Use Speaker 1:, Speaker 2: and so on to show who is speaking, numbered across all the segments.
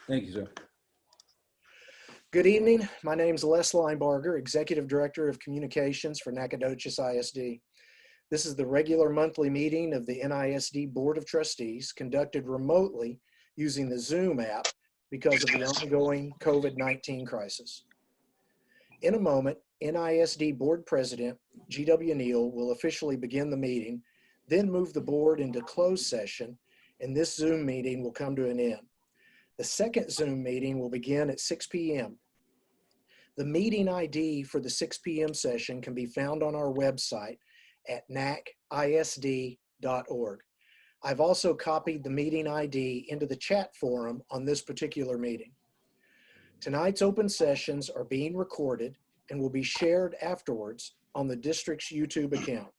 Speaker 1: Thank you, sir.
Speaker 2: Good evening. My name is Les Linebarger, Executive Director of Communications for Nacogdoches ISD. This is the regular monthly meeting of the NISD Board of Trustees conducted remotely using the Zoom app because of the ongoing COVID-19 crisis. In a moment, NISD Board President G.W. Neal will officially begin the meeting, then move the board into closed session, and this Zoom meeting will come to an end. The second Zoom meeting will begin at 6 p.m. The meeting ID for the 6 p.m. session can be found on our website at nacisd.org. I've also copied the meeting ID into the chat forum on this particular meeting. Tonight's open sessions are being recorded and will be shared afterwards on the district's YouTube account.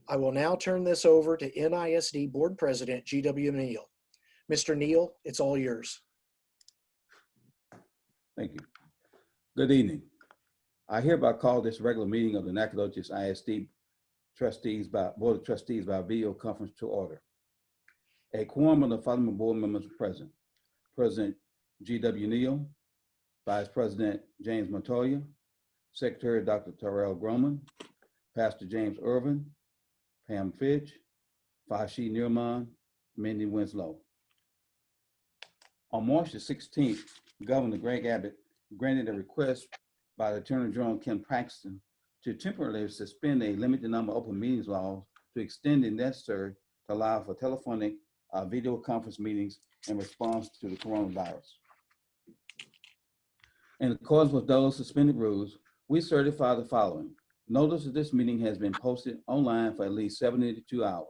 Speaker 2: I will now turn this over to NISD Board President G.W. Neal. Mr. Neal, it's all yours.
Speaker 1: Thank you. Good evening. I hereby call this regular meeting of the Nacogdoches ISD Board of Trustees by video conference to order. A quorum of the following board members present: President G.W. Neal, Vice President James Montoya, Secretary Dr. Terrell Groman, Pastor James Irvin, Pam Fitch, Fashi Nirman, Mindy Winslow. On March the 16th, Governor Greg Abbott granted a request by the Attorney General Ken Paxton to temporarily suspend a limited number of open meetings laws to extend the necessary to allow for telephonic video conference meetings in response to the coronavirus. In accordance with those suspended rules, we certify the following. Notice of this meeting has been posted online for at least 72 hours.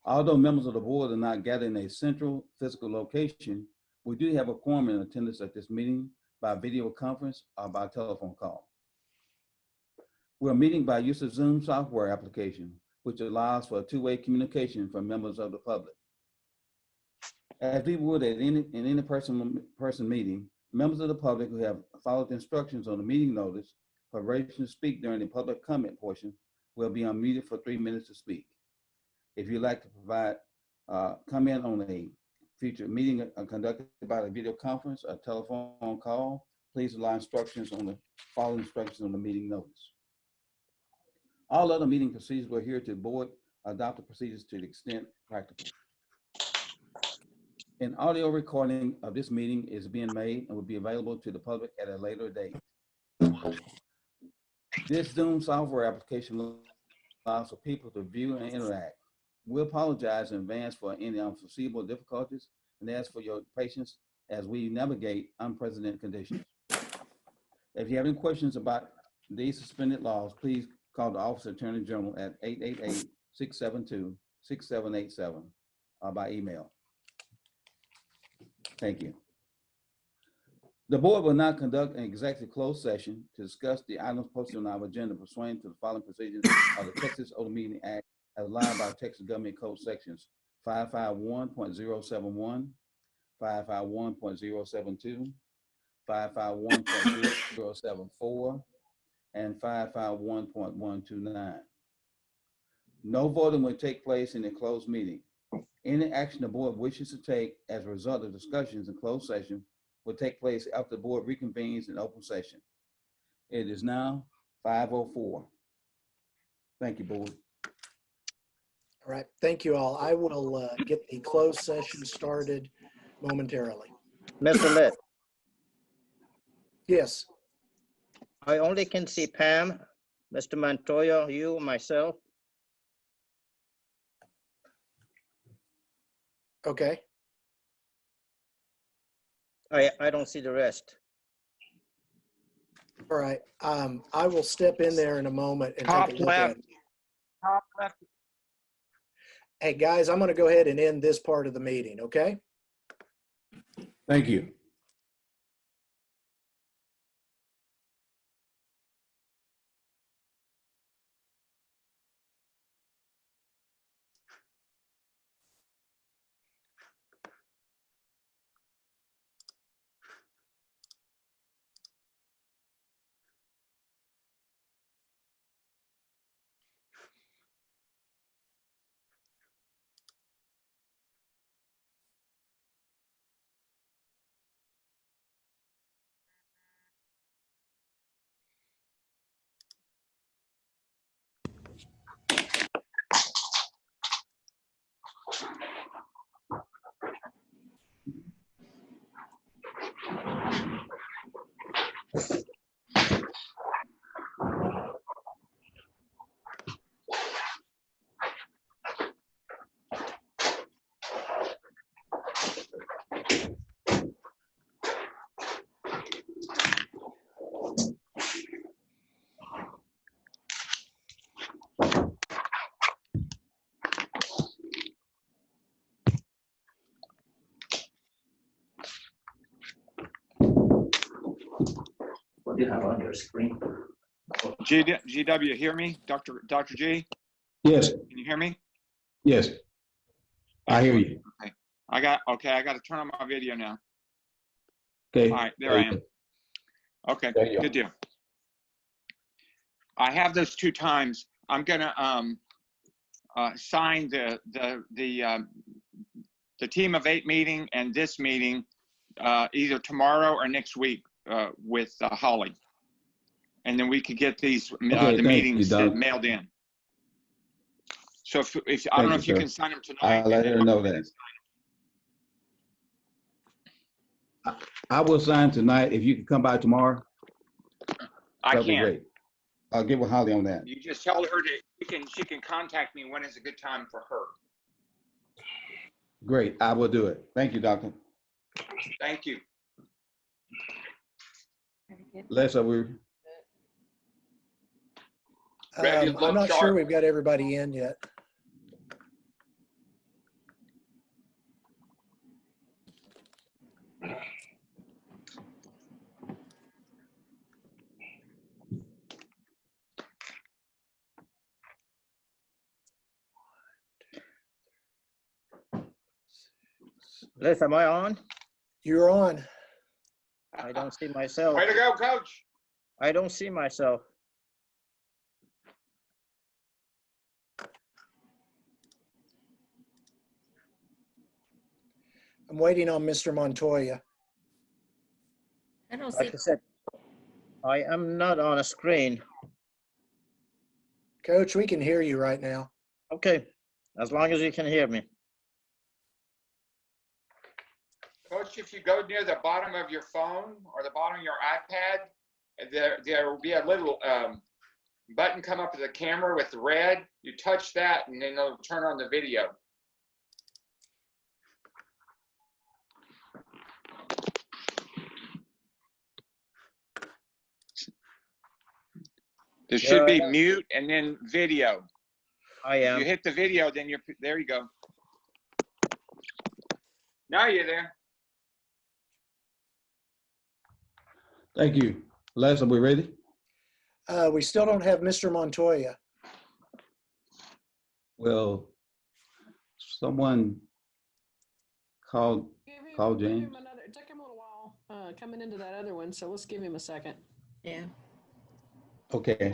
Speaker 1: Although members of the board are not gathered in a central physical location, we do have a quorum in attendance at this meeting by video conference or by telephone call. We're meeting by use of Zoom software application, which allows for two-way communication from members of the public. As we would at any person meeting, members of the public who have followed the instructions on the meeting notice for permission to speak during the public comment portion will be unmuted for 3 minutes to speak. If you'd like to provide comment on a future meeting conducted by a video conference or telephone call, please follow instructions on the meeting notice. All other meeting procedures will adhere to the board adopt the procedures to the extent practical. An audio recording of this meeting is being made and will be available to the public at a later date. This Zoom software application allows for people to view and interact. We apologize in advance for any unforeseeable difficulties and ask for your patience as we navigate unprecedented conditions. If you have any questions about these suspended laws, please call the Office of Attorney General at 888-672-6787 or by email. Thank you. The board will now conduct an executive closed session to discuss the items posted on our agenda pursuant to the following provisions of the Texas Open Meeting Act as allowed by Texas Government Code sections 551.071, 551.072, 551.074, and 551.129. No voting will take place in a closed meeting. Any action the board wishes to take as a result of discussions in closed session will take place after the board reconvenes in open session. It is now 5:04. Thank you, board.
Speaker 2: All right, thank you all. I will get the closed session started momentarily.
Speaker 3: Mr. Litt,
Speaker 2: Yes.
Speaker 3: I only can see Pam, Mr. Montoya, you, myself.
Speaker 2: Okay.
Speaker 3: I don't see the rest.
Speaker 2: All right. I will step in there in a moment and
Speaker 4: Top
Speaker 2: take a look at
Speaker 4: left.
Speaker 2: it.
Speaker 4: Top left.
Speaker 2: Hey, guys, I'm going to go ahead and end this part of the meeting, okay?
Speaker 1: Thank you.
Speaker 4: What do you have on your screen?
Speaker 5: GW, hear me? Dr. G,
Speaker 1: Yes,
Speaker 5: can you hear me?
Speaker 1: yes, I hear you.
Speaker 5: Okay. I got to turn on my video now.
Speaker 1: Okay.
Speaker 5: All right, there I am. Okay,
Speaker 1: There you go.
Speaker 5: good deal. I have those 2 times. I'm gonna sign the team of 8 meeting and this meeting either tomorrow or next week with Holly, and then we could get these
Speaker 1: Okay,
Speaker 5: the
Speaker 1: thank you,
Speaker 5: meetings
Speaker 1: Doc.
Speaker 5: mailed in. So if I don't know if you
Speaker 1: sir.
Speaker 5: can sign them tonight.
Speaker 1: I'll let her know that. I will sign tonight. If you can come by tomorrow,
Speaker 5: I
Speaker 1: that'd be
Speaker 5: can.
Speaker 1: great. I'll get with Holly on that.
Speaker 5: You just tell her she can contact me when is a good time for her.
Speaker 1: Great, I will do it. Thank you, Doctor.
Speaker 5: Thank you.
Speaker 1: Les, are we?
Speaker 5: Ready to
Speaker 2: I'm
Speaker 5: look
Speaker 2: not sure
Speaker 5: sharp.
Speaker 2: we've got everybody in yet.
Speaker 3: Liz, am I on?
Speaker 2: You're on.
Speaker 3: I don't see myself.
Speaker 5: Way to go, Coach.
Speaker 3: I don't see myself.
Speaker 2: I'm waiting on Mr. Montoya.
Speaker 6: I don't see.
Speaker 3: Like I said, I am not on a screen.
Speaker 2: Coach, we can hear you right now.
Speaker 3: Okay, as long as you can hear me.
Speaker 5: Coach, if you go near the bottom of your phone or the bottom of your iPad, there will be a little button come up to the camera with red. You touch that and then it'll turn on the video. There should be mute and then video.
Speaker 3: I
Speaker 5: If
Speaker 3: am.
Speaker 5: you hit the video, then there you go. Now you're there.
Speaker 1: Thank you. Les, are we ready?
Speaker 2: We still don't have Mr. Montoya.
Speaker 1: Well, someone called
Speaker 7: Give
Speaker 1: James.
Speaker 7: him another, it took him a little while coming into that other one, so let's give him a second.
Speaker 6: Yeah.
Speaker 1: Okay.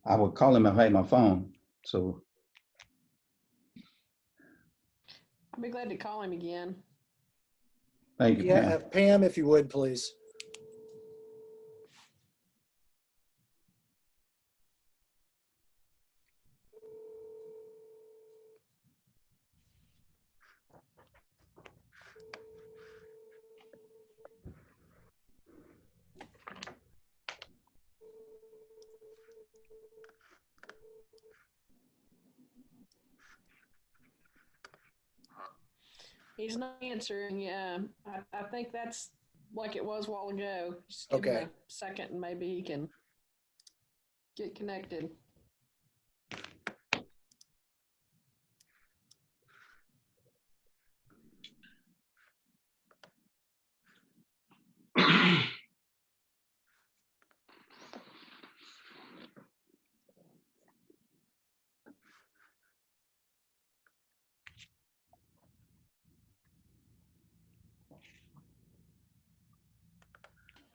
Speaker 1: I would call him if I had my phone. So
Speaker 7: I'll be glad to call him again.
Speaker 1: thank you,
Speaker 2: Yeah,
Speaker 1: Pam.
Speaker 2: Pam, if you would, please.
Speaker 7: He's not answering. Yeah, I think that's like it was a while ago. Just give him
Speaker 2: Okay.
Speaker 7: a second and maybe he can get connected.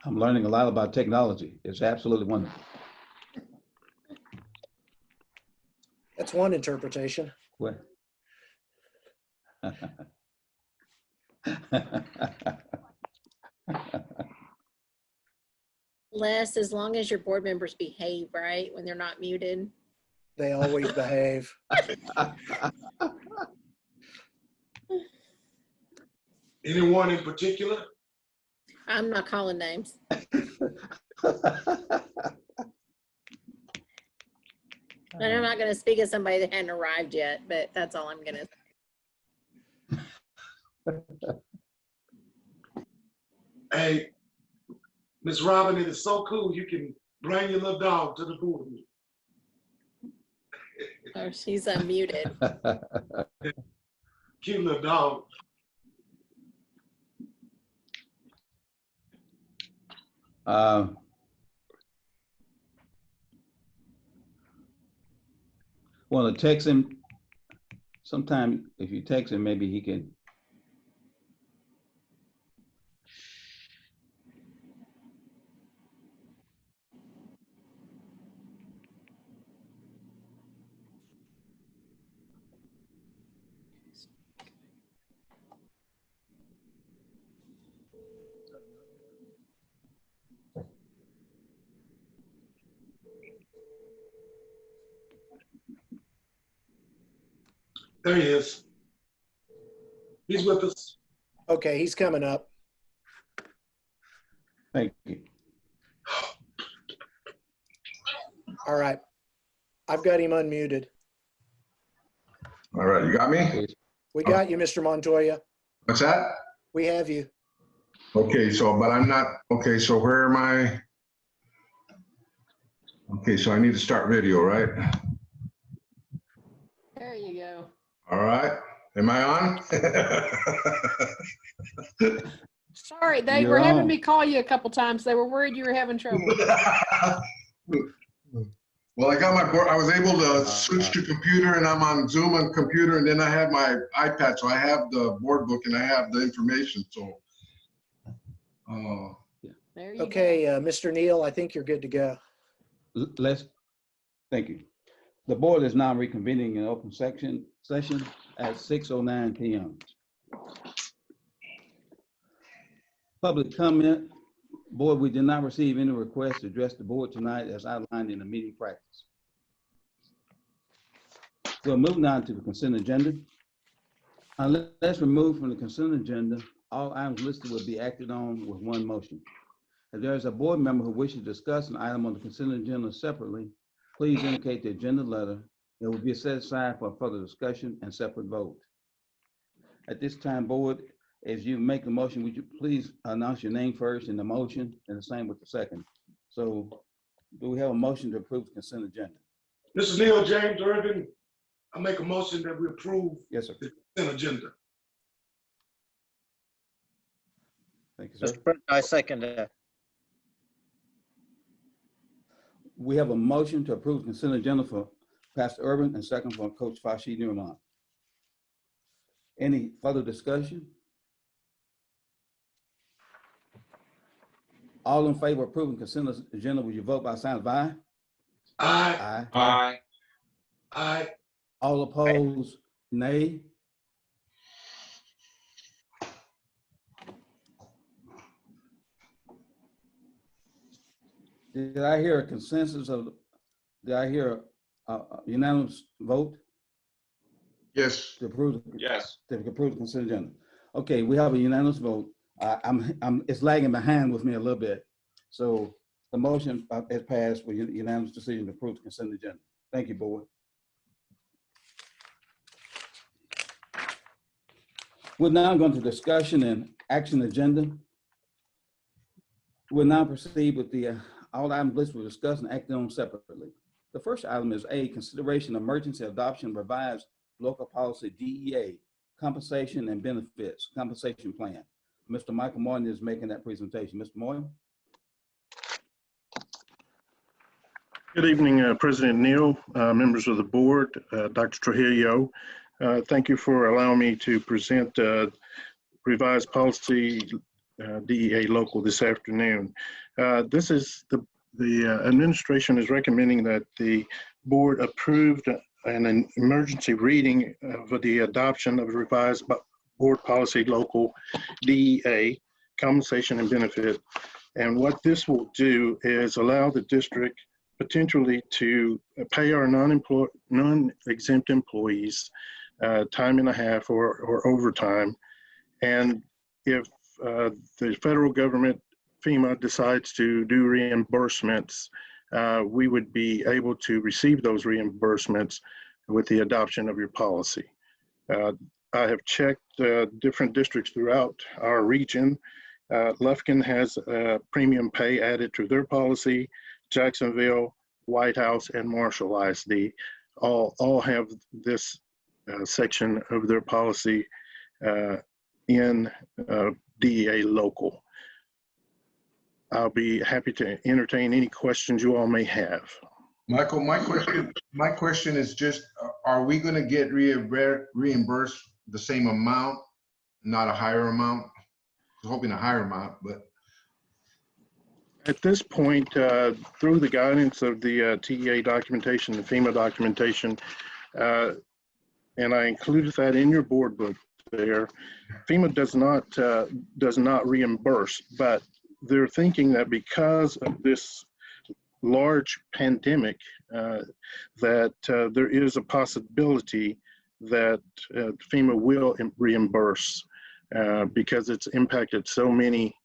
Speaker 1: I'm learning a lot about technology. It's absolutely wonderful.
Speaker 2: That's one interpretation.
Speaker 1: Well,
Speaker 6: Les, as long as your board members behave, right, when they're not muted.
Speaker 2: They always behave.
Speaker 8: Anyone in particular?
Speaker 6: I'm not calling names. And I'm not going to speak as somebody that hadn't arrived yet, but that's all I'm going to.
Speaker 8: Hey, Miss Robin, it is so cool. You can bring your little dog to the board meeting.
Speaker 6: Oh, she's unmuted.
Speaker 8: Cute little dog.
Speaker 1: Want to text him? Sometime if you text him, maybe he can.
Speaker 8: There he is. He's with us.
Speaker 2: Okay, he's coming up.
Speaker 1: Thank you.
Speaker 2: All right. I've got him unmuted.
Speaker 9: All right, you got me?
Speaker 2: We got you, Mr. Montoya.
Speaker 9: What's that?
Speaker 2: We have you.
Speaker 9: Okay, so, but I'm not, okay, so where am I? Okay, so I need to start video, right?
Speaker 7: There you go.
Speaker 9: All right, am I on?
Speaker 7: Sorry, they
Speaker 1: You're
Speaker 7: were having
Speaker 1: on.
Speaker 7: me call you a couple times. They were worried you were having trouble.
Speaker 9: Well, I got my board, I was able to switch to computer and I'm on Zoom on computer and then I have my iPad, so I have the board book and I have the information, so.
Speaker 7: There you
Speaker 2: Okay,
Speaker 7: go.
Speaker 2: Mr. Neal, I think you're good to go.
Speaker 1: Thank you. The board is now reconvening in open session at 6:09 p.m. Public comment. Board, we did not receive any requests to address the board tonight as outlined in the meeting practice. We'll move now to the consent agenda. Unless removed from the consent agenda, all items listed will be acted on with one motion. If there is a board member who wishes to discuss an item on the consent agenda separately, please indicate the agenda letter. It will be set aside for further discussion and separate vote. At this time, board, as you make the motion, would you please announce your name first in the motion and the same with the second? So do we have a motion to approve the consent agenda?
Speaker 8: This is Neal James Irvin. I make a motion that we approve
Speaker 1: Yes, sir.
Speaker 8: the consent agenda.
Speaker 1: Thank you, sir.
Speaker 3: Mr. President, I second that.
Speaker 1: We have a motion to approve consent agenda for Pastor Urban and second for Coach Fashi Nirman. Any further discussion? All in favor of approving consent agenda, will you vote by sign of aye?
Speaker 8: Aye.
Speaker 1: Aye.
Speaker 5: Aye.
Speaker 8: Aye.
Speaker 1: All opposed, nay. Did I hear a consensus of, did I hear a unanimous vote
Speaker 9: Yes,
Speaker 1: to approve?
Speaker 5: Yes.
Speaker 1: To approve the consent agenda. Okay, we have a unanimous vote. It's lagging behind with me a little bit. So the motion has passed with unanimous decision to approve the consent agenda. Thank you, board. We're now going to discussion and action agenda. We'll now proceed with the all items listed for discussion and acted on separately. The first item is A, consideration of emergency adoption of revised local policy DEA, compensation and benefits, compensation plan. Mr. Michael Martin is making that presentation. Mr. Moyle.
Speaker 10: Good evening, President Neal, members of the board, Dr. Trujillo. Thank you for allowing me to present revised policy DEA local this afternoon. This is the administration is recommending that the board approved an emergency reading of the adoption of revised board policy local DEA, compensation and benefit. And what this will do is allow the district potentially to pay our non-exempt employees time and a half or overtime. And if the federal government, FEMA, decides to do reimbursements, we would be able to receive those reimbursements with the adoption of your policy. I have checked different districts throughout our region. Lufkin has premium pay added to their policy. Jacksonville, White House, and Marshall ISD all have this section of their policy in DEA local. I'll be happy to entertain any questions you all may have.
Speaker 9: Michael, my question is just, are we going to get reimbursed the same amount, not a higher amount? I was hoping a higher amount, but.
Speaker 10: At this point, through the guidance of the TEA documentation, the FEMA documentation, and I included that in your board book there, FEMA does not reimburse, but they're thinking that because of this large pandemic, that there is a possibility that FEMA will reimburse because it's impacted so many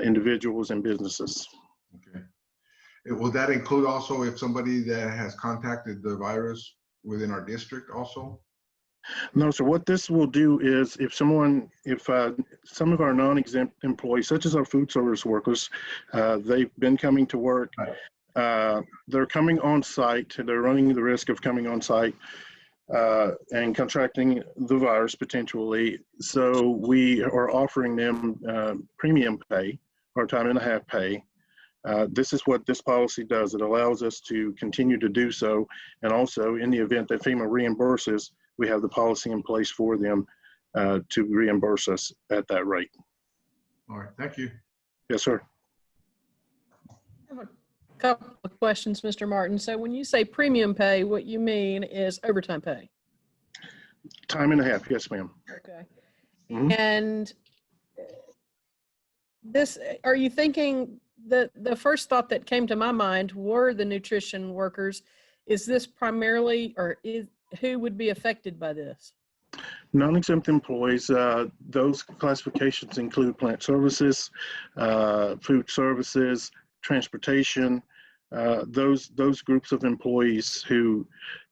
Speaker 10: individuals and businesses.
Speaker 9: Okay. Will that include also if somebody that has contacted the virus within our district also?
Speaker 10: No, so what this will do is if some of our non-exempt employees, such as our food service workers, they've been coming to work, they're coming on site, they're running the risk of coming on site and contracting the virus potentially. So we are offering them premium pay or time and a half pay. This is what this policy does. It allows us to continue to do so. And also in the event that FEMA reimburses, we have the policy in place for them to reimburse us at that rate.
Speaker 9: All right, thank you.
Speaker 10: Yes, sir.
Speaker 7: I have a couple of questions, Mr. Martin. So when you say premium pay, what you mean is overtime pay?
Speaker 10: Time and a half, yes, ma'am.
Speaker 7: Okay.
Speaker 10: Mhm.
Speaker 7: And this, are you thinking that the first thought that came to my mind were the nutrition workers? Is this primarily, or who would be affected by this?
Speaker 10: Non-exempt employees, those classifications include plant services, food services, transportation, those groups of employees who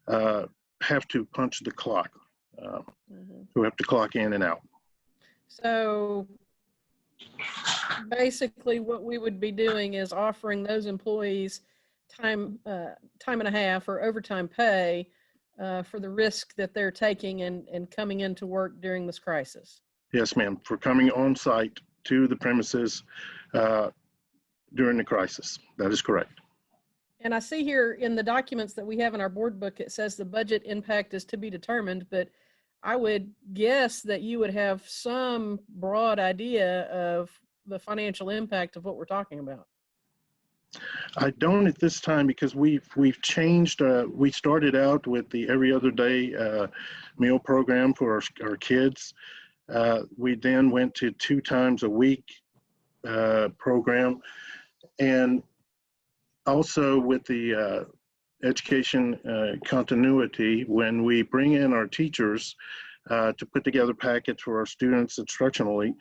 Speaker 10: have to punch the clock, who have to clock in and out.
Speaker 7: So basically what we would be doing is offering those employees time and a half or overtime pay for the risk that they're taking and coming into work during this crisis.
Speaker 10: Yes, ma'am, for coming on site to the premises during the crisis. That is correct.
Speaker 7: And I see here in the documents that we have in our board book, it says the budget impact is to be determined, but I would guess that you would have some broad idea of the financial impact of what we're talking about.
Speaker 10: I don't at this time because we've changed. We started out with the every other day meal program for our kids. We then went to 2 times a week program, and also with the education continuity, when we bring in our teachers to put together packets for our students instructionally,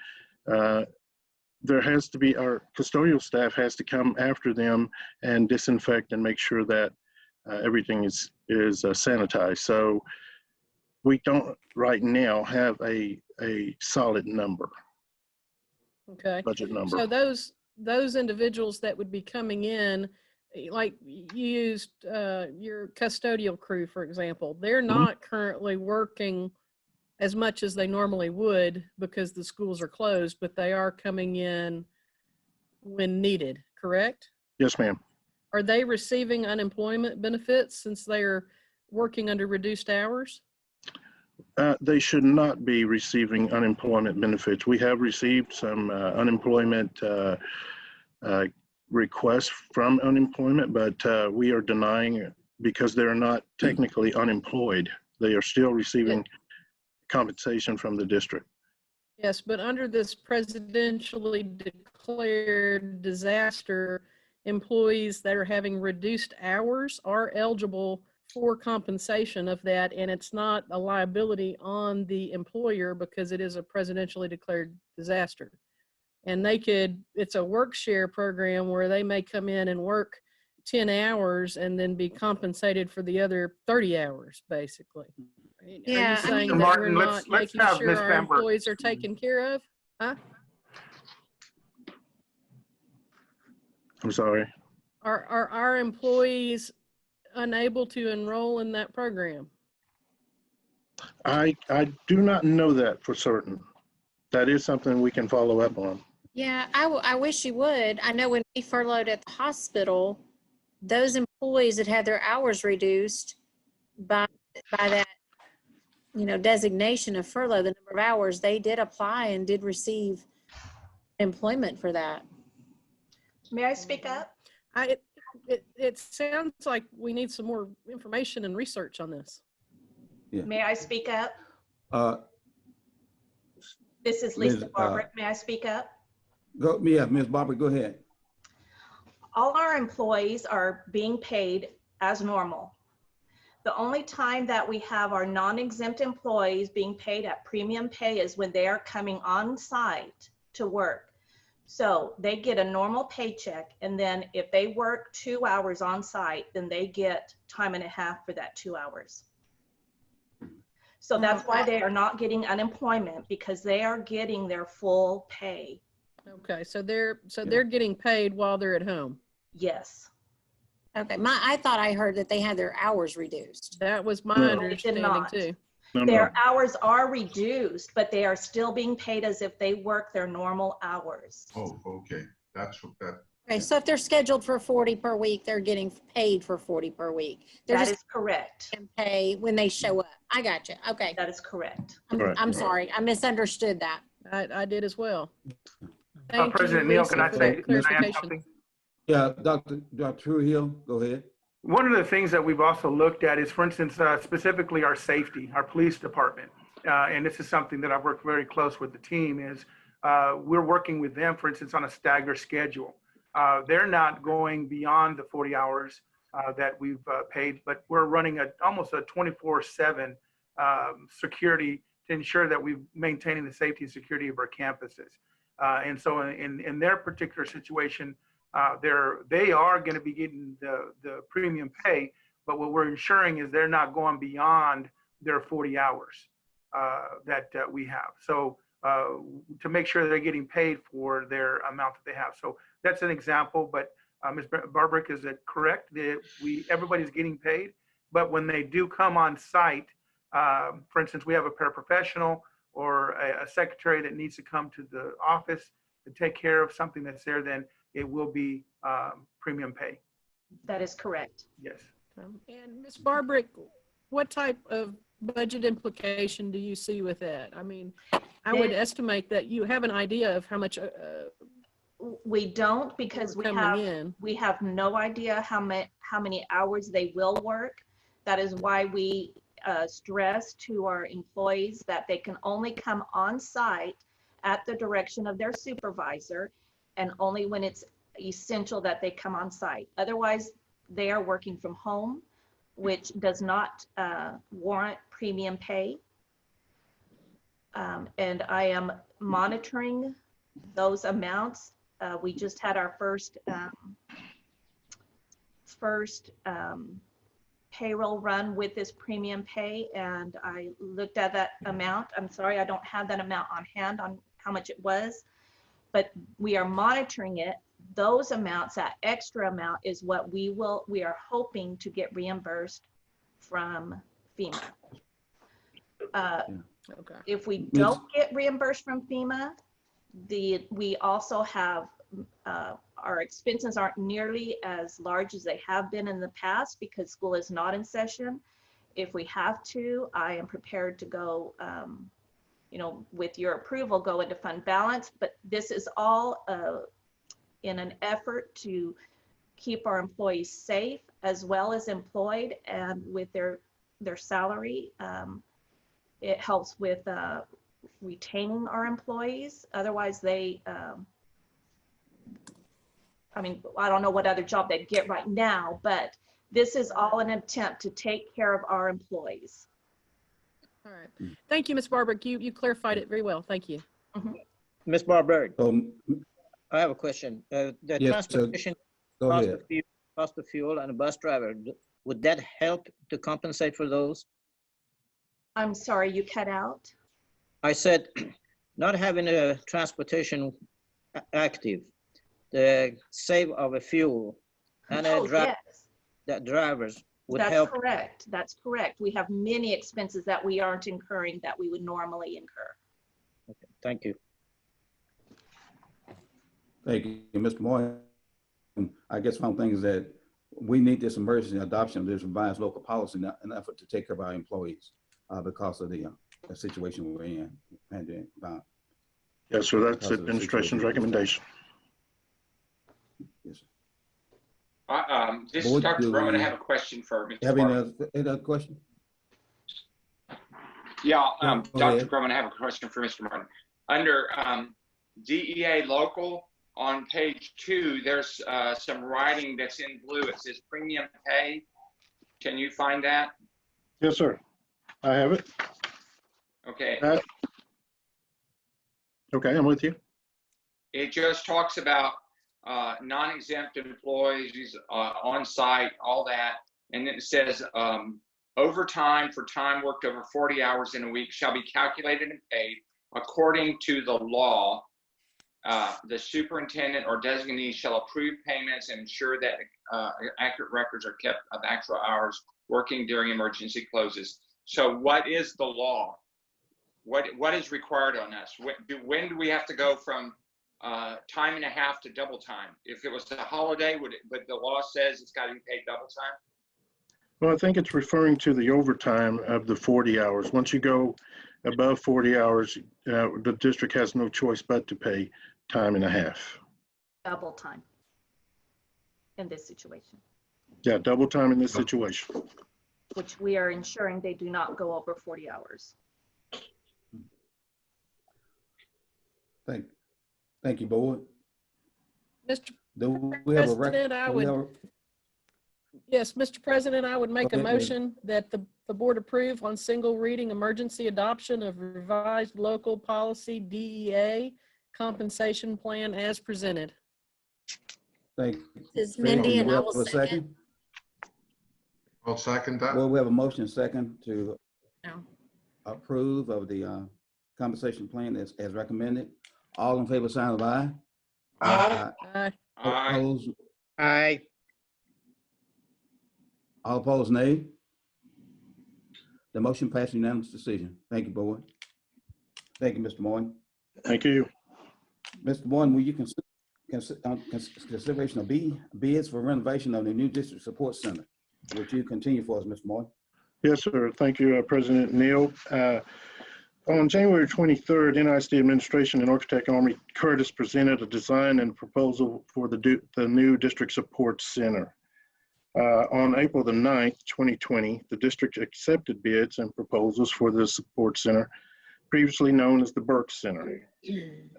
Speaker 10: there has to be, our custodial staff has to come after them and disinfect and make sure that everything is sanitized. So We don't right now have a solid number,
Speaker 7: Okay.
Speaker 10: budget number.
Speaker 7: So those individuals that would be coming in, like you used your custodial crew, for example, they're not currently working as much as they normally would because the schools are closed, but they are coming in when needed, correct?
Speaker 10: Yes, ma'am.
Speaker 7: Are they receiving unemployment benefits since they're working under reduced hours?
Speaker 10: They should not be receiving unemployment benefits. We have received some unemployment requests from unemployment, but we are denying it because they're not technically unemployed. They are still receiving compensation from the district.
Speaker 7: Yes, but under this presidentially declared disaster, employees that are having reduced hours are eligible for compensation of that, and it's not a liability on the employer because it is a presidentially declared disaster. And it's a work share program where they may come in and work 10 hours and then be compensated for the other 30 hours, basically.
Speaker 6: Yeah,
Speaker 7: Are you saying that
Speaker 11: Martin,
Speaker 7: we're
Speaker 11: let's
Speaker 7: not making
Speaker 11: have
Speaker 7: sure
Speaker 11: Ms.
Speaker 7: our
Speaker 11: Van Bert.
Speaker 7: employees are taken care of? Huh?
Speaker 10: I'm sorry.
Speaker 7: Are our employees unable to enroll in that program?
Speaker 10: I do not know that for certain. That is something we can follow up on.
Speaker 6: yeah, I wish you would. I know when we furloughed at the hospital, those employees that had their hours reduced by that, designation of furlough, the number of hours, they did apply and did receive employment for that.
Speaker 12: May I speak up?
Speaker 7: It sounds like we need some more information and research on this.
Speaker 1: Yeah.
Speaker 12: May I speak up? This is
Speaker 1: Ms.
Speaker 12: Lisa Barber. May I speak up?
Speaker 1: Ms. Barber, go ahead.
Speaker 12: All our employees are being paid as normal. The only time that we have our non-exempt employees being paid at premium pay is when they are coming on site to work. So they get a normal paycheck, and then if they work 2 hours on site, then they get time and a half for that 2 hours. So that's why they are not getting unemployment, because they are getting their full pay.
Speaker 7: Okay, so they're getting paid while they're at home.
Speaker 12: Yes.
Speaker 6: Okay, I thought I heard that they had their hours reduced.
Speaker 7: That was my
Speaker 10: No.
Speaker 7: understanding too.
Speaker 10: No,
Speaker 12: Their hours are reduced, but they are still being paid as if they work their normal hours.
Speaker 9: Oh, okay. That's what that.
Speaker 6: Okay, so if they're scheduled for 40 per week, they're getting paid for 40 per week. They're
Speaker 12: That
Speaker 6: just
Speaker 12: is correct.
Speaker 6: getting paid when they show up. I got you. Okay.
Speaker 12: That is correct.
Speaker 10: Right.
Speaker 6: I'm sorry. I misunderstood that.
Speaker 7: I did as well. Thank you,
Speaker 11: President Neal,
Speaker 7: Lisa,
Speaker 11: can I
Speaker 7: for
Speaker 11: say,
Speaker 7: that
Speaker 11: can I add
Speaker 7: clarification.
Speaker 11: something?
Speaker 1: Yeah, Dr. Trujillo, go ahead.
Speaker 11: One of the things that we've also looked at is, for instance, specifically our safety, our police department. And this is something that I've worked very close with the team is we're working with them, for instance, on a stagger schedule. They're not going beyond the 40 hours that we've paid, but we're running almost a 24/7 security to ensure that we're maintaining the safety and security of our campuses. And so in their particular situation, they are going to be getting the premium pay, but what we're ensuring is they're not going beyond their 40 hours that we have. So to make sure they're getting paid for their amount that they have. So that's an example, but Ms. Barbrick, is it correct that everybody's getting paid, but when they do come on site, for instance, we have a paraprofessional or a secretary that needs to come to the office to take care of something that's there, then it will be premium pay.
Speaker 12: That is correct.
Speaker 11: Yes.
Speaker 7: And Ms. Barbrick, what type of budget implication do you see with that? I mean, I would estimate that you have an idea of how much
Speaker 12: we don't, because we have no idea how many hours they will work. That is why we stress to our employees that they can only come on site at the direction of their supervisor, and only when it's essential that they come on site. Otherwise, they are working from home, which does not warrant premium pay. And I am monitoring those amounts. We just had our first payroll run with this premium pay, and I looked at that amount. I'm sorry, I don't have that amount on hand on how much it was, but we are monitoring it. Those amounts, that extra amount, is what we are hoping to get reimbursed from FEMA.
Speaker 7: Okay.
Speaker 12: If we don't get reimbursed from FEMA, we also have our expenses aren't nearly as large as they have been in the past because school is not in session. If we have to, I am prepared to go, with your approval, go into fund balance. But this is all in an effort to keep our employees safe as well as employed, and with their salary. It helps with retaining our employees. Otherwise, they, I don't know what other job they'd get right now, but this is all an attempt to take care of our employees.
Speaker 7: All right. Thank you, Ms. Barberg. You clarified it very well. Thank you.
Speaker 3: Ms. Barberg,
Speaker 1: So,
Speaker 3: I have a question. The
Speaker 1: yes, sir.
Speaker 3: transportation
Speaker 1: Go
Speaker 3: cost
Speaker 1: ahead.
Speaker 3: of fuel and a bus driver, would that help to compensate for those?
Speaker 12: I'm sorry, you cut out?
Speaker 3: I said, not having a transportation active, the save of a fuel and
Speaker 12: Yes,
Speaker 3: that drivers would
Speaker 12: that's
Speaker 3: help.
Speaker 12: correct. That's correct. We have many expenses that we aren't incurring that we would normally incur.
Speaker 3: Okay, thank you.
Speaker 1: Thank you, Mr. Moore. I guess one thing is that we need this emergency adoption of this revised local policy in an effort to take care of our employees because of the situation we're in.
Speaker 10: Yes, sir. That's the administration's recommendation.
Speaker 1: Yes, sir.
Speaker 5: This is Dr. Roman. I have a question for Mr.
Speaker 1: Have
Speaker 5: Barber.
Speaker 1: any other question?
Speaker 5: Yeah,
Speaker 1: Go
Speaker 5: Dr.
Speaker 1: ahead.
Speaker 5: Roman, I have a question for Mr. Martin. Under DEA local, on page 2, there's some writing that's in blue. It says premium pay. Can you find that?
Speaker 10: Yes, sir. I have it.
Speaker 5: Okay.
Speaker 10: Okay, I'm with you.
Speaker 5: It just talks about non-exempt employees on site, all that. And then it says overtime for time worked over 40 hours in a week shall be calculated and paid according to the law. The superintendent or designee shall approve payments and ensure that accurate records are kept of actual hours working during emergency closes. So what is the law? What is required on us? When do we have to go from time and a half to double time? If it was a holiday, but the law says it's got to be paid double time?
Speaker 10: Well, I think it's referring to the overtime of the 40 hours. Once you go above 40 hours, the district has no choice but to pay time and a half.
Speaker 12: Double time in this situation,
Speaker 10: Yeah, double time in this situation.
Speaker 12: which we are ensuring they do not go over 40 hours.
Speaker 1: Thank you, board.
Speaker 7: Mr.
Speaker 1: Do we have a
Speaker 7: President, Yes, Mr. President, I would make a
Speaker 1: Okay,
Speaker 7: motion that the board approve on single reading emergency adoption of revised local policy DEA compensation plan as presented.
Speaker 1: Thank you.
Speaker 6: This is Mindy, and I will
Speaker 1: Do we have a
Speaker 6: second.
Speaker 9: I'll second that.
Speaker 1: Well, we have a motion second to
Speaker 6: No.
Speaker 1: approve of the compensation plan as recommended. All in favor, sign of aye.
Speaker 7: Aye.
Speaker 5: Aye.
Speaker 1: Opposed?
Speaker 3: Aye.
Speaker 1: All opposed, nay. The motion passed unanimous decision. Thank you, board. Thank you, Mr. Moore.
Speaker 10: Thank you.
Speaker 1: Mr. Moore, will you consider consideration of bids for renovation of the new district support center? Would you continue for us, Mr. Moore?
Speaker 10: Yes, sir. Thank you, President Neal. On January 23rd, NISD Administration and Architect Army Curtis presented a design and proposal for the new district support center. On April the 9th, 2020, the district accepted bids and proposals for the support center, previously known as the Burke Center.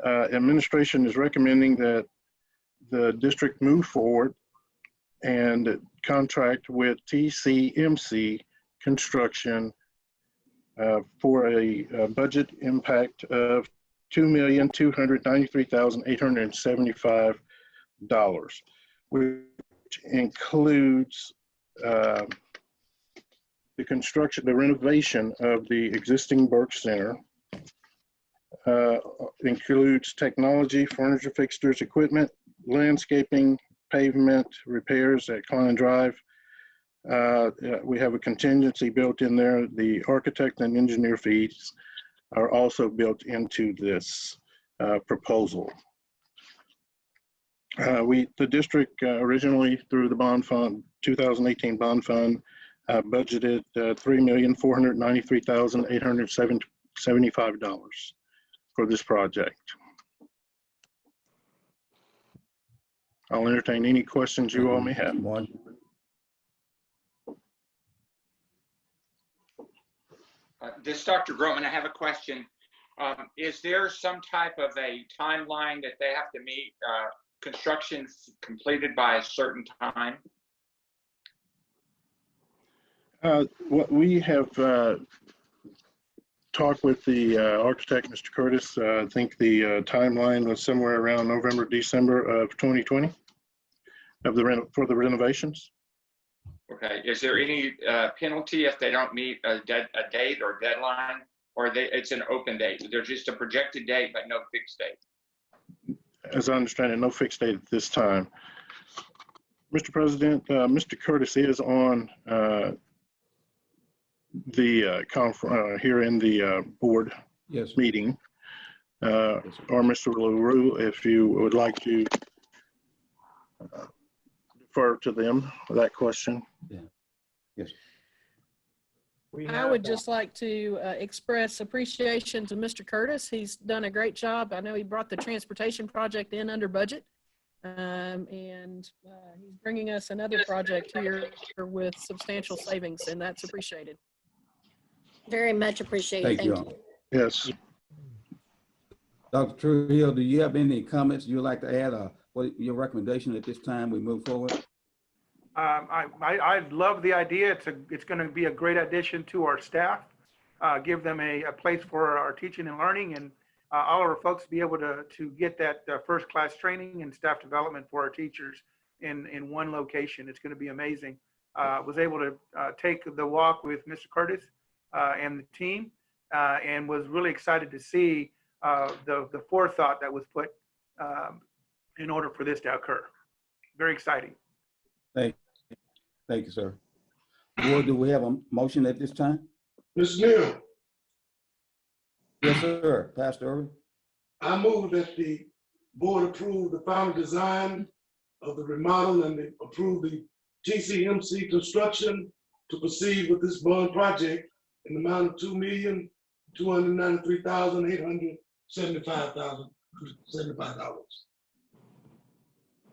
Speaker 10: Administration is recommending that the district move forward and contract with TCMC Construction for a budget impact of $2,293,875, which includes the construction, the renovation of the existing Burke Center includes technology, furniture, fixtures, equipment, landscaping, pavement, repairs at Klein Drive. We have a contingency built in there. The architect and engineer fees are also built into this proposal. The district originally through the bond fund, 2018 bond fund, budgeted $3,493,875 for this project. I'll entertain any questions you all may have.
Speaker 5: This is Dr. Groman. I have a question. Is there some type of a timeline that they have to meet, construction completed by a certain time?
Speaker 10: What we have talked with the architect, Mr. Curtis. I think the timeline was somewhere around November, December of 2020 for the renovations.
Speaker 5: Okay. Is there any penalty if they don't meet a date or deadline, or it's an open date? There's just a projected date, but no fixed date.
Speaker 10: As I understand it, no fixed date at this time. Mr. President, Mr. Curtis is on the here in the board meeting, or Mr. LaRue, if you would like to defer to them for that question.
Speaker 1: Yeah. Yes.
Speaker 7: I would just like to express appreciation to Mr. Curtis. He's done a great job. I know he brought the transportation project in under budget, and he's bringing us another project here with substantial savings, and that's appreciated.
Speaker 6: Very much appreciated.
Speaker 1: Thank you.
Speaker 6: Thank you.
Speaker 10: Yes.
Speaker 1: Dr. Trujillo, do you have any comments you'd like to add, or what your recommendation at this time we move forward?
Speaker 11: I love the idea. It's going to be a great addition to our staff, give them a place for our teaching and learning, and all of our folks be able to get that first class training and staff development for our teachers in one location. It's going to be amazing. Was able to take the walk with Mr. Curtis and the team, and was really excited to see the forethought that was put in order for this to occur. Very exciting.
Speaker 1: Thank you, sir. Board, do we have a motion at this time?
Speaker 8: Mr. Neal,
Speaker 1: Yes, sir. Pastor Irvin.
Speaker 8: I move that the board approve the final design of the remodel and approve the TCMC construction to proceed with this bond project in the amount of $2,293,875.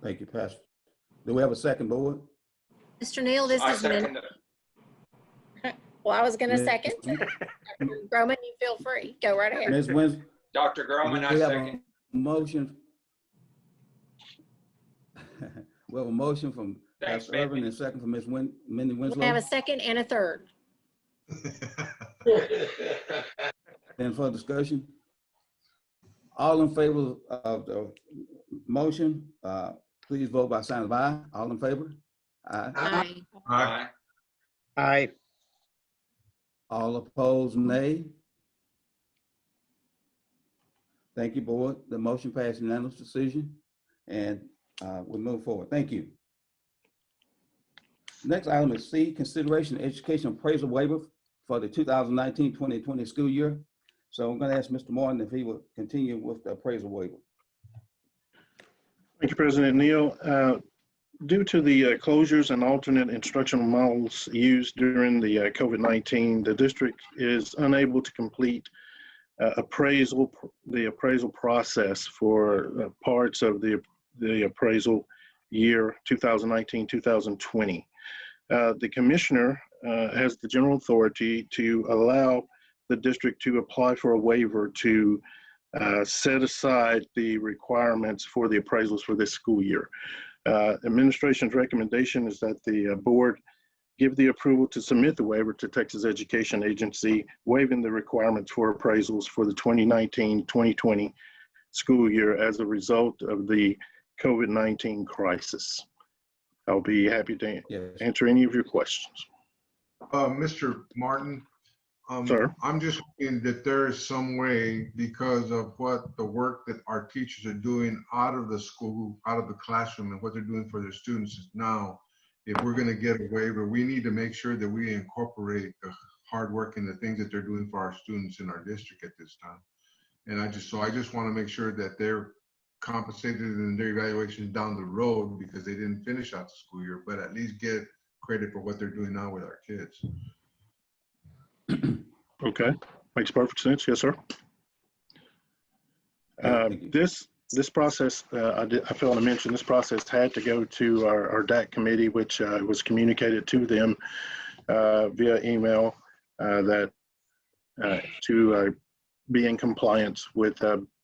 Speaker 1: Thank you, Pastor. Do we have a second, board?
Speaker 6: Mr. Neal, this
Speaker 5: I
Speaker 6: is Mindy.
Speaker 5: second it.
Speaker 6: Well, I was going to
Speaker 1: Ms.
Speaker 6: second. Dr. Groman, you feel free. Go right ahead.
Speaker 1: Ms. Winslow,
Speaker 5: Dr. Groman, I
Speaker 1: we have
Speaker 5: second.
Speaker 1: a motion. We have a motion from
Speaker 5: Thanks,
Speaker 1: Pastor Irvin
Speaker 5: Mindy.
Speaker 1: and a second from Ms. Mindy Winslow.
Speaker 6: We have a second and a third.
Speaker 1: And for discussion, all in favor of the motion, please vote by sign of aye. All in favor? Aye.
Speaker 6: Aye.
Speaker 5: Aye.
Speaker 3: Aye.
Speaker 1: All opposed, nay. Thank you, board. The motion passed unanimous decision, and we move forward. Thank you. Next item is C, consideration of education appraisal waiver for the 2019-2020 school year. So I'm going to ask Mr. Martin if he will continue with the appraisal waiver.
Speaker 10: Thank you, President Neal. Due to the closures and alternate instructional models used during the COVID-19, the district is unable to complete the appraisal process for parts of the appraisal year 2019-2020. The commissioner has the general authority to allow the district to apply for a waiver to set aside the requirements for the appraisals for this school year. Administration's recommendation is that the board give the approval to submit the waiver to Texas Education Agency, waiving the requirements for appraisals for the 2019-2020 school year as a result of the COVID-19 crisis. I'll be happy to answer any of your questions.
Speaker 9: Mr. Martin,
Speaker 10: Sir.
Speaker 9: I'm just hoping that there is some way, because of what the work that our teachers are doing out of the school, out of the classroom, and what they're doing for their students now, if we're going to get a waiver, we need to make sure that we incorporate the hard work and the things that they're doing for our students in our district at this time. And I just want to make sure that they're compensated in their evaluations down the road, because they didn't finish out the school year, but at least get credit for what they're doing now with our kids.
Speaker 10: Okay, makes perfect sense. Yes, sir.
Speaker 1: Thank you.
Speaker 10: This process, I failed to mention, this process had to go to our DAC committee, which was communicated to them via email that to be in compliance with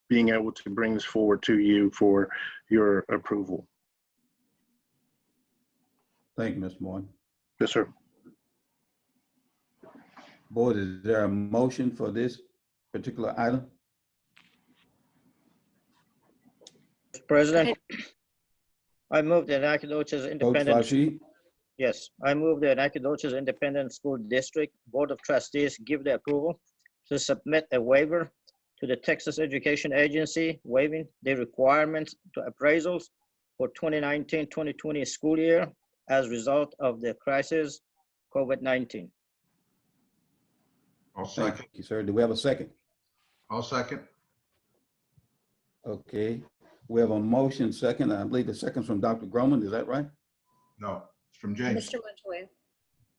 Speaker 10: being able to bring this forward to you for your approval.
Speaker 1: Thank you, Mr. Morton.
Speaker 10: Yes, sir.
Speaker 1: Board, is there a motion for this particular item?
Speaker 3: Mr. President, I move the Nacogdoches
Speaker 1: Coach
Speaker 3: Independent.
Speaker 1: Farshid,
Speaker 3: Yes, I move the Nacogdoches Independent School District Board of Trustees give the approval to submit a waiver to the Texas Education Agency, waiving the requirements to appraisals for 2019-2020 school year as a result of the crisis COVID-19.
Speaker 9: I'll
Speaker 1: thank
Speaker 9: second.
Speaker 1: you, sir. Do we have a second?
Speaker 9: I'll second.
Speaker 1: Okay, we have a motion second. I believe the second's from Dr. Groman. Is that right?
Speaker 9: No, it's from James.
Speaker 6: Mr. Montoya.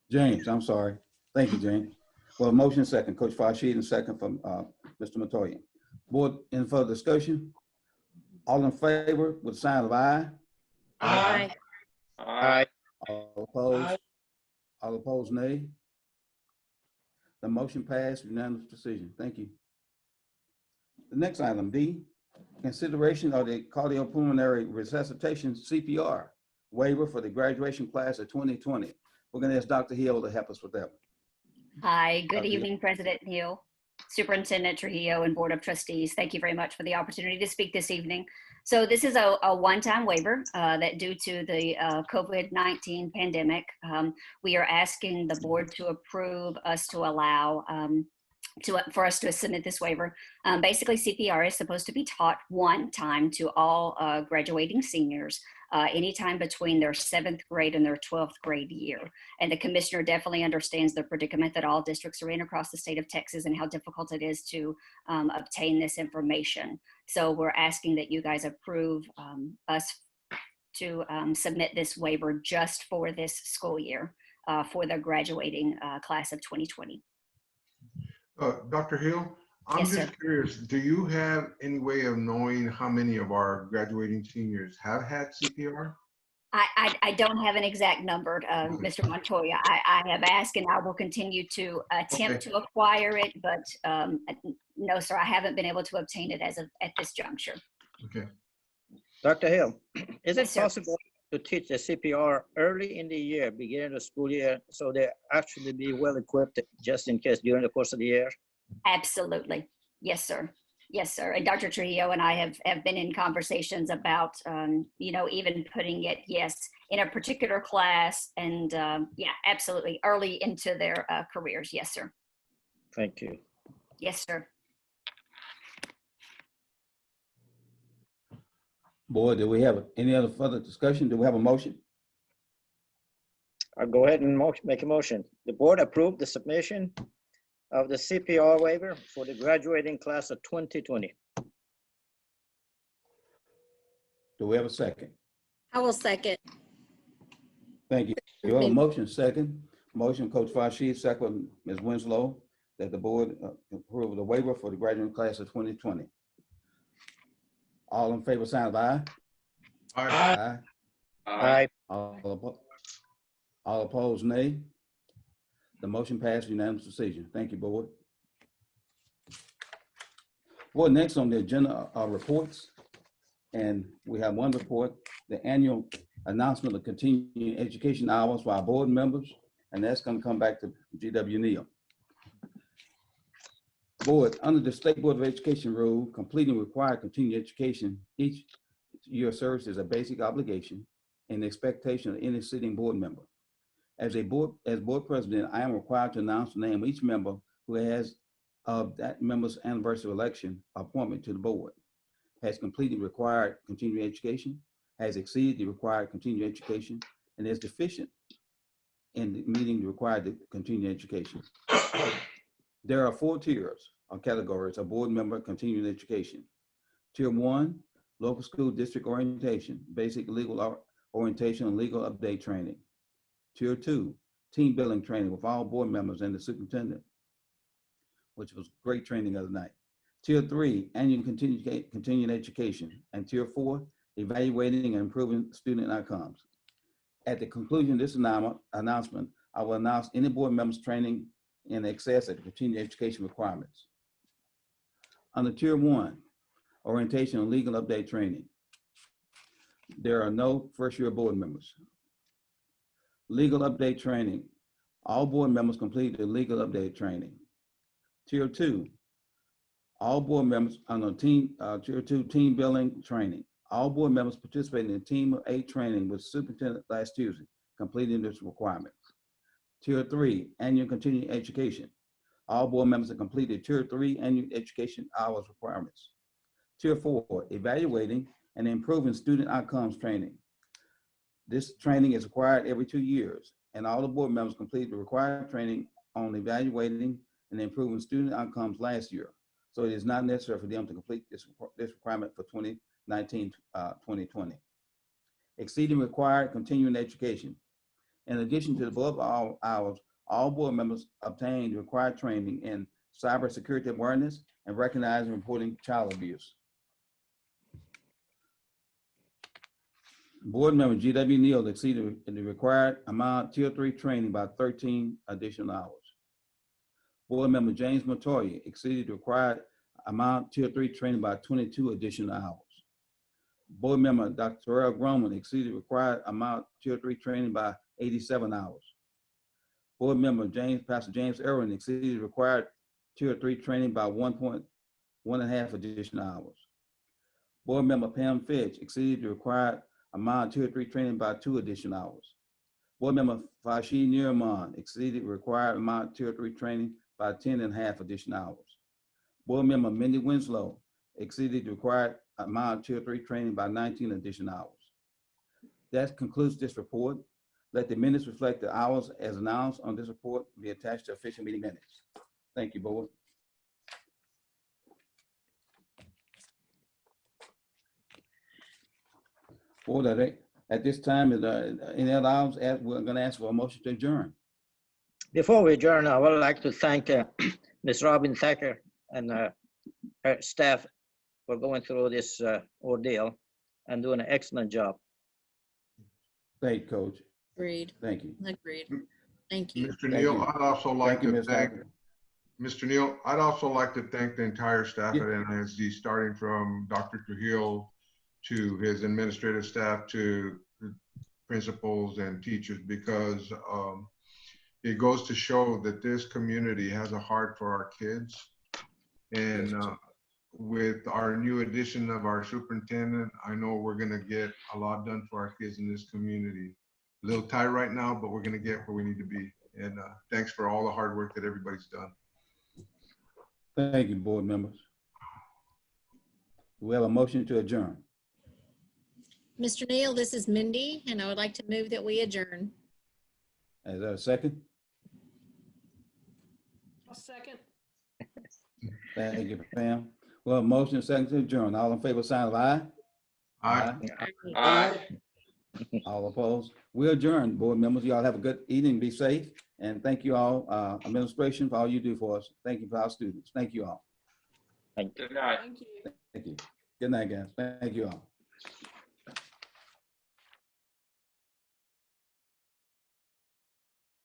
Speaker 1: James, I'm sorry. Thank you, James. Well, motion second, Coach Farshid, and second from Mr. Montoya. Board, any further discussion? All in favor with the sign of aye?
Speaker 8: Aye.
Speaker 3: Aye.
Speaker 1: All opposed? All opposed, nay? The motion passed, unanimous decision. Thank you. The next item, D, consideration of the cardiopulmonary resuscitation CPR waiver for the graduation class of 2020. We're going to ask Dr. Hill to help us with that.
Speaker 13: Hi, good
Speaker 1: Dr. Hill.
Speaker 13: evening, President Neal, Superintendent Trujillo, and Board of Trustees. Thank you very much for the opportunity to speak this evening. So this is a one-time waiver that due to the COVID-19 pandemic, we are asking the board to approve us to allow for us to submit this waiver. Basically, CPR is supposed to be taught one time to all graduating seniors anytime between their 7th grade and their 12th grade year. And the commissioner definitely understands the predicament that all districts are in across the state of Texas and how difficult it is to obtain this information. So we're asking that you guys approve us to submit this waiver just for this school year for the graduating class of 2020.
Speaker 9: Dr. Hill, I'm
Speaker 13: Yes,
Speaker 9: just
Speaker 13: sir.
Speaker 9: curious, do you have any way of knowing how many of our graduating seniors have had CPR?
Speaker 13: I don't have an exact number, Mr. Montoya. I have asked and I will continue to attempt to acquire it, but no, sir, I haven't been able to obtain it at this juncture.
Speaker 9: Okay.
Speaker 3: Dr. Hill, is it
Speaker 13: Yes, sir.
Speaker 3: possible to teach the CPR early in the year, beginning the school year, so they actually be well equipped just in case during the course of the year?
Speaker 13: Absolutely. Yes, sir. Yes, sir. And Dr. Trujillo and I have been in conversations about, even putting it, yes, in a particular class and yeah, absolutely. Early into their careers. Yes, sir.
Speaker 3: Thank you.
Speaker 13: Yes, sir.
Speaker 1: Board, do we have any other further discussion? Do we have a motion?
Speaker 3: I'll go ahead and make a motion. The board approved the submission of the CPR waiver for the graduating class of 2020.
Speaker 1: Do we have a second?
Speaker 6: I will second.
Speaker 1: Thank you. You have a motion second. Motion, Coach Farshid, second, Ms. Winslow, that the board approve the waiver for the graduating class of 2020. All in favor, sign of aye.
Speaker 9: Aye.
Speaker 3: Aye.
Speaker 1: All opposed, nay. The motion passed, unanimous decision. Thank you, board. Board, next on the agenda are reports. And we have one report, the annual announcement of continuing education hours for our board members. And that's going to come back to GW Neal. Board, under the State Board of Education rule, completing required continuing education each year of service is a basic obligation and expectation of any sitting board member. As board president, I am required to announce the name of each member who has of that member's anniversary election appointment to the board, has completed required continuing education, has exceeded the required continuing education, and is deficient in meeting the required continuing education. There are 4 tiers or categories of board member continuing education. Tier 1, local school district orientation, basic legal orientation and legal update training. Tier 2, team building training with all board members and the superintendent, which was great training the other night. Tier 3, annual continuing education. And Tier 4, evaluating and improving student outcomes. At the conclusion of this announcement, I will announce any board members training in excess of the continuing education requirements. Under Tier 1, orientation and legal update training, there are no first-year board members. Legal update training, all board members complete the legal update training. Tier 2, all board members on the Tier 2 team building training. All board members participating in Team of 8 training with superintendent last Tuesday, completing this requirement. Tier 3, annual continuing education. All board members have completed Tier 3 annual education hours requirements. Tier 4, evaluating and improving student outcomes training. This training is required every 2 years, and all the board members completed the required training on evaluating and improving student outcomes last year. So it is not necessary for them to complete this requirement for 2019-2020. Exceeding required continuing education. In addition to the above hours, all board members obtained required training in cybersecurity awareness and recognizing and reporting child abuse. Board member G.W. Neal exceeded the required amount Tier 3 training by 13 additional hours. Board member James Montoya exceeded the required amount Tier 3 training by 22 additional hours. Board member Dr. Terrell Groman exceeded the required amount Tier 3 training by 87 hours. Board member Pastor James Irwin exceeded the required Tier 3 training by 1.5 additional hours. Board member Pam Fitch exceeded the required amount Tier 3 training by 2 additional hours. Board member Fashi Nirman exceeded the required amount Tier 3 training by 10.5 additional hours. Board member Mindy Winslow exceeded the required amount Tier 3 training by 19 additional hours. That concludes this report. Let the minutes reflect the hours as announced on this report be attached to official meeting minutes. Thank you, board. Board, at this time, is any other items? We're going to ask for a motion to adjourn.
Speaker 3: Before we adjourn, I would like to thank Ms. Robin Thacker and her staff for going through this ordeal and doing an excellent job.
Speaker 1: Thank you, Coach.
Speaker 6: Agreed.
Speaker 1: Thank you.
Speaker 6: Agreed. Thank you.
Speaker 9: Mr. Neal, I'd also like to thank
Speaker 1: Thacker.
Speaker 9: Mr. Neal, I'd also like to thank the entire staff at NISD, starting from Dr. Trujillo to his administrative staff to the principals and teachers, because it goes to show that this community has a heart for our kids. And with our new addition of our superintendent, I know we're gonna get a lot done for our kids in this community. A little tight right now, but we're gonna get where we need to be. And thanks for all the hard work that everybody's done.
Speaker 1: Thank you, board members. We have a motion to adjourn.
Speaker 6: Mr. Neal, this is Mindy, and I would like to move that we adjourn.
Speaker 1: Is that a second?
Speaker 7: I'll second.
Speaker 1: Thank you, Pam. Well, motion and second to adjourn. All in favor, sign of aye.
Speaker 9: Aye.
Speaker 5: Aye.
Speaker 1: All opposed? We adjourn, board members. Y'all have a good evening. Be safe. And thank you all, administration, for all you do for us. Thank you for our students. Thank you all.
Speaker 5: Good night.
Speaker 7: Thank you.
Speaker 1: Thank you. Good night, guys. Thank you all.